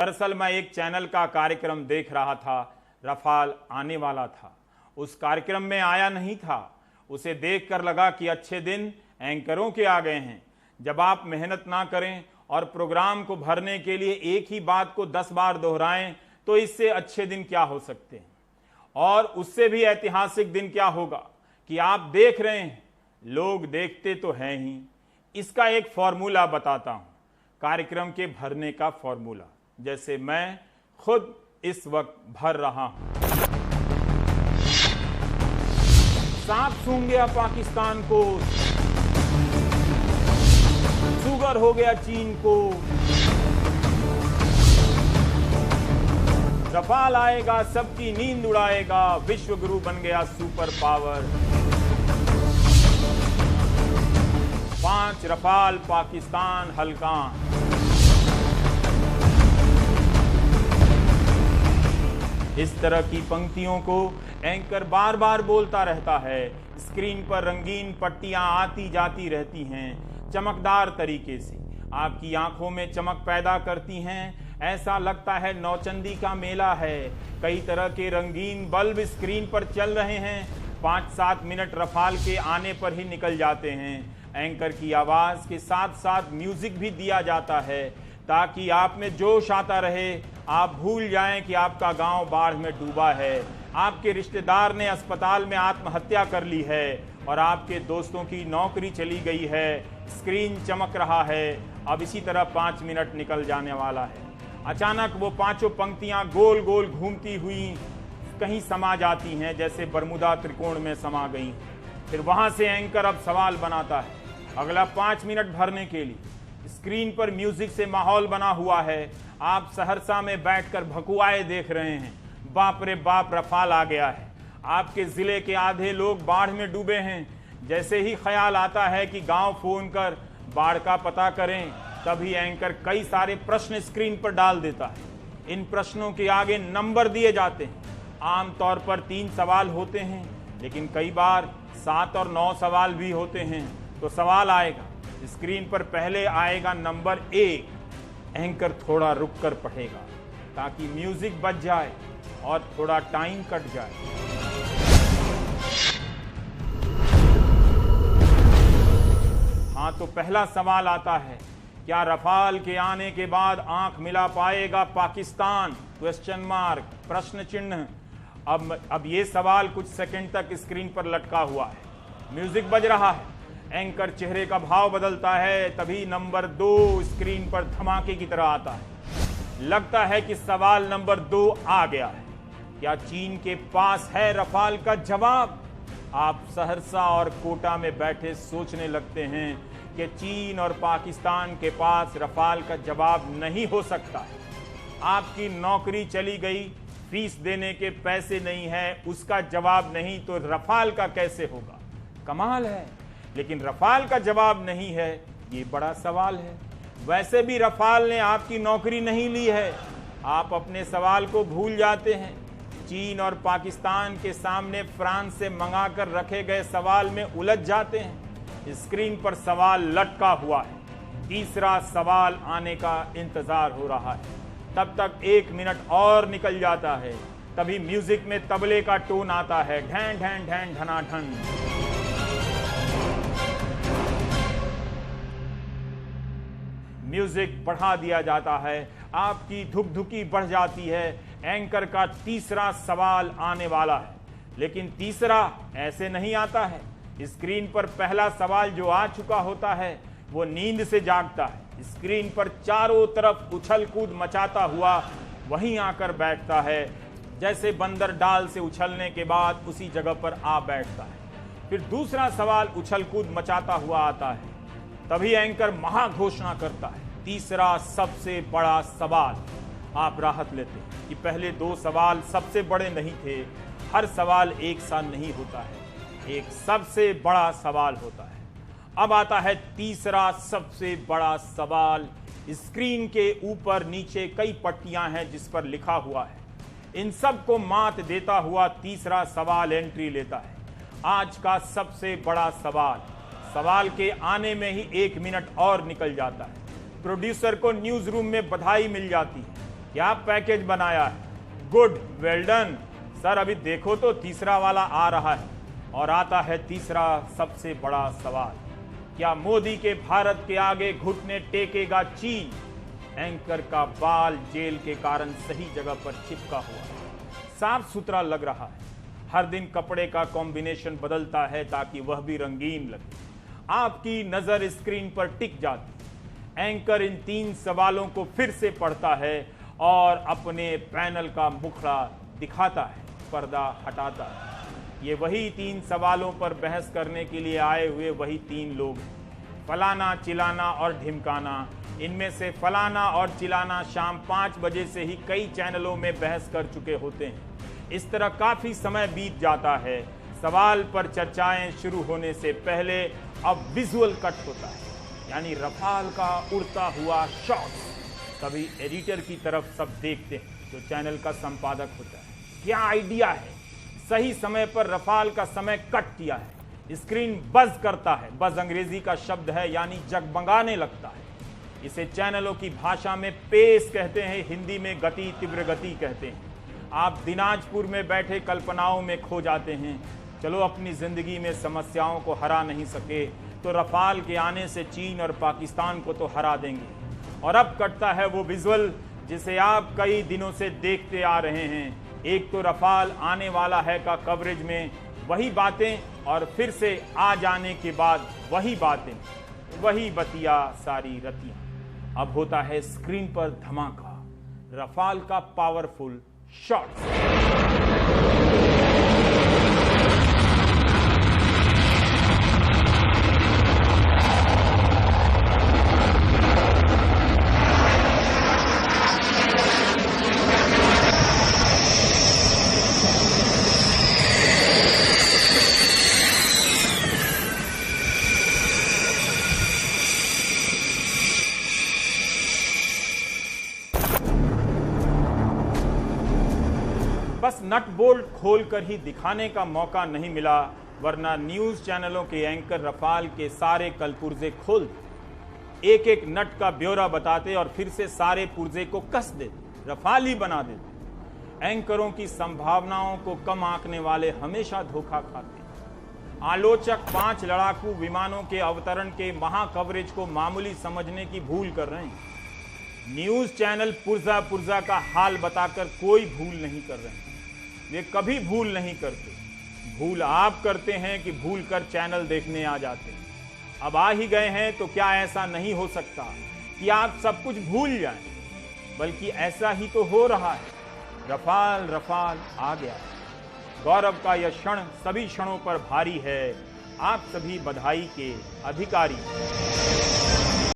दरअसल मैं एक चैनल का कार्यक्रम देख रहा था। रफाल आने वाला था, उस कार्यक्रम में आया नहीं था। उसे देखकर लगा कि अच्छे दिन एंकरों के आ गए हैं। जब आप मेहनत ना करें और प्रोग्राम को भरने के लिए एक ही बात को 10 बार दोहराएं तो इससे अच्छे दिन क्या हो सकते हैं। और उससे भी ऐतिहासिक दिन क्या होगा कि आप देख रहे हैं, लोग देखते तो हैं ही। इसका एक फॉर्मूला बताता हूं, कार्यक्रम के भरने का फॉर्मूला, जैसे मैं खुद इस वक्त भर रहा हूं। सांप सूंघ गया पाकिस्तान को, शुगर हो गया चीन को, रफाल आएगा सबकी नींद उड़ाएगा, विश्व गुरु बन गया सुपर पावर। 5 रफाल पाकिस्तान हल्कान। इस तरह की पंक्तियों को एंकर बार बार बोलता रहता है। स्क्रीन पर रंगीन पट्टियां आती जाती रहती हैं, चमकदार तरीके से आपकी आंखों में चमक पैदा करती हैं। ऐसा लगता है नौचंदी का मेला है। कई तरह के रंगीन बल्ब स्क्रीन पर चल रहे हैं। 5-7 मिनट रफाल के आने पर ही निकल जाते हैं। एंकर की आवाज के साथ साथ म्यूजिक भी दिया जाता है ताकि आप में जोश आता रहे। आप भूल जाएं कि आपका गांव बाढ़ में डूबा है, आपके रिश्तेदार ने अस्पताल में आत्महत्या कर ली है और आपके दोस्तों की नौकरी चली गई है। स्क्रीन चमक रहा है। अब इसी तरह 5 मिनट निकल जाने वाला है। अचानक वो 5 पंक्तियां गोल गोल घूमती हुई कहीं समा जाती हैं, जैसे बरमुदा त्रिकोण में समा गई। फिर वहां से एंकर अब सवाल बनाता है अगला 5 मिनट भरने के लिए। स्क्रीन पर म्यूजिक से माहौल बना हुआ है। आप सहरसा में बैठकर भकुआए देख रहे हैं। बाप रे बाप, रफाल आ गया है। आपके जिले के आधे लोग बाढ़ में डूबे हैं। जैसे ही ख्याल आता है कि गांव फोन कर बाढ़ का पता करें, तभी एंकर कई सारे प्रश्न स्क्रीन पर डाल देता है। इन प्रश्नों के आगे नंबर दिए जाते हैं। आमतौर पर 3 सवाल होते हैं, लेकिन कई बार 7 और 9 सवाल भी होते हैं। तो सवाल आएगा, स्क्रीन पर पहले आएगा नंबर 1। एंकर थोड़ा रुककर पढ़ेगा ताकि म्यूजिक बज जाए और थोड़ा टाइम कट जाए। हाँ, तो पहला सवाल आता है, क्या रफाल के आने के बाद आंख मिला पाएगा पाकिस्तान? क्वेश्चन मार्क, प्रश्न चिन्ह। अब ये सवाल कुछ सेकंड तक स्क्रीन पर लटका हुआ है। म्यूजिक बज रहा है। एंकर चेहरे का भाव बदलता है। तभी नंबर 2 स्क्रीन पर धमाके की तरह आता है। लगता है कि सवाल नंबर 2 आ गया है। क्या चीन के पास है रफाल का जवाब? आप सहरसा और कोटा में बैठे सोचने लगते हैं कि चीन और पाकिस्तान के पास रफाल का जवाब नहीं हो सकता है। आपकी नौकरी चली गई, फीस देने के पैसे नहीं है, उसका जवाब नहीं तो रफाल का कैसे होगा? कमाल है। लेकिन रफाल का जवाब नहीं है, ये बड़ा सवाल है। वैसे भी रफाल ने आपकी नौकरी नहीं ली है। आप अपने सवाल को भूल जाते हैं। चीन और पाकिस्तान के सामने फ्रांस से मंगाकर रखे गए सवाल में उलझ जाते हैं। स्क्रीन पर सवाल लटका हुआ है। तीसरा सवाल आने का इंतजार हो रहा है। तब तक 1 मिनट और निकल जाता है। तभी म्यूजिक में तबले का टोन आता है, ढैं ढैं ढैं ढनाढन। म्यूजिक बढ़ा दिया जाता है। आपकी धुकधुकी बढ़ जाती है। एंकर का तीसरा सवाल आने वाला है। लेकिन तीसरा ऐसे नहीं आता है। स्क्रीन पर पहला सवाल जो आ चुका होता है वो नींद से जागता है। स्क्रीन पर चारों तरफ उछल कूद मचाता हुआ वहीं आकर बैठता है, जैसे बंदर डाल से उछलने के बाद उसी जगह पर आ बैठता है। फिर दूसरा सवाल उछल कूद मचाता हुआ आता है। तभी एंकर महाघोषणा करता है, तीसरा सबसे बड़ा सवाल। आप राहत लेते हैं कि पहले 2 सवाल सबसे बड़े नहीं थे। हर सवाल एक सा नहीं होता है, एक सबसे बड़ा सवाल होता है। अब आता है तीसरा सबसे बड़ा सवाल। स्क्रीन के ऊपर नीचे कई पट्टियां हैं जिस पर लिखा हुआ है। इन सब को मात देता हुआ तीसरा सवाल एंट्री लेता है। आज का सबसे बड़ा सवाल। सवाल के आने में ही 1 मिनट और निकल जाता है। प्रोड्यूसर को न्यूज रूम में बधाई मिल जाती है। क्या पैकेज बनाया है, गुड, वेल डन सर। अभी देखो तो तीसरा वाला आ रहा है और आता है तीसरा सबसे बड़ा सवाल, क्या मोदी के भारत के आगे घुटने टेकेगा चीन? एंकर का बाल जेल के कारण सही जगह पर चिपका हुआ है, साफ सुथरा लग रहा है। हर दिन कपड़े का कॉम्बिनेशन बदलता है ताकि वह भी रंगीन लगे। आपकी नजर स्क्रीन पर टिक जाती। एंकर इन 3 सवालों को फिर से पढ़ता है और अपने पैनल का मुखड़ा दिखाता है, पर्दा हटाता है। ये वही 3 सवालों पर बहस करने के लिए आए हुए वही 3 लोग, फलाना, चिलाना और ढिमकाना। इनमें से फलाना और चिलाना शाम 5 बजे से ही कई चैनलों में बहस कर चुके होते हैं। इस तरह काफी समय बीत जाता है। सवाल पर चर्चाएं शुरू होने से पहले अब विजुअल कट होता है, यानी रफाल का उड़ता हुआ शॉट्स। कभी एडिटर की तरफ सब देखते हैं जो चैनल का संपादक होता है। क्या आइडिया है, सही समय पर रफाल का समय कट किया है। स्क्रीन बज करता है, बज अंग्रेजी का शब्द है, यानी जगमगाने लगता है। इसे चैनलों की भाषा में पेस कहते हैं, हिंदी में गति, तीव्र गति कहते हैं। आप दिनाजपुर में बैठे कल्पनाओं में खो जाते हैं। चलो, अपनी जिंदगी में समस्याओं को हरा नहीं सके तो रफाल के आने से चीन और पाकिस्तान को तो हरा देंगे। और अब कटता है वो विजुअल जिसे आप कई दिनों से देखते आ रहे हैं। एक तो रफाल आने वाला है का कवरेज में वही बातें और फिर से आ जाने के बाद वही बातें, वही बतिया सारी रतियां। अब होता है स्क्रीन पर धमाका, रफाल का पावरफुल शॉट्स। बस नट बोल्ट खोलकर ही दिखाने का मौका नहीं मिला, वरना न्यूज चैनलों के एंकर रफाल के सारे कलपुर्जे खोल देते, एक एक नट का ब्यौरा बताते और फिर से सारे पुर्जे को कस देते, रफाल ही बना देते। एंकरों की संभावनाओं को कम आंकने वाले हमेशा धोखा खाते। आलोचक 5 लड़ाकू विमानों के अवतरण के महा कवरेज को मामूली समझने की भूल कर रहे हैं। न्यूज चैनल पुर्जा पुर्जा का हाल बताकर कोई भूल नहीं कर रहे हैं। वे कभी भूल नहीं करते। भूल आप करते हैं कि भूल कर चैनल देखने आ जाते हैं। अब आ ही गए हैं तो क्या ऐसा नहीं हो सकता कि आप सब कुछ भूल जाएं? बल्कि ऐसा ही तो हो रहा है। रफाल रफाल आ गया। गौरव का यह क्षण सभी क्षणों पर भारी है। आप सभी बधाई के अधिकारी हैं।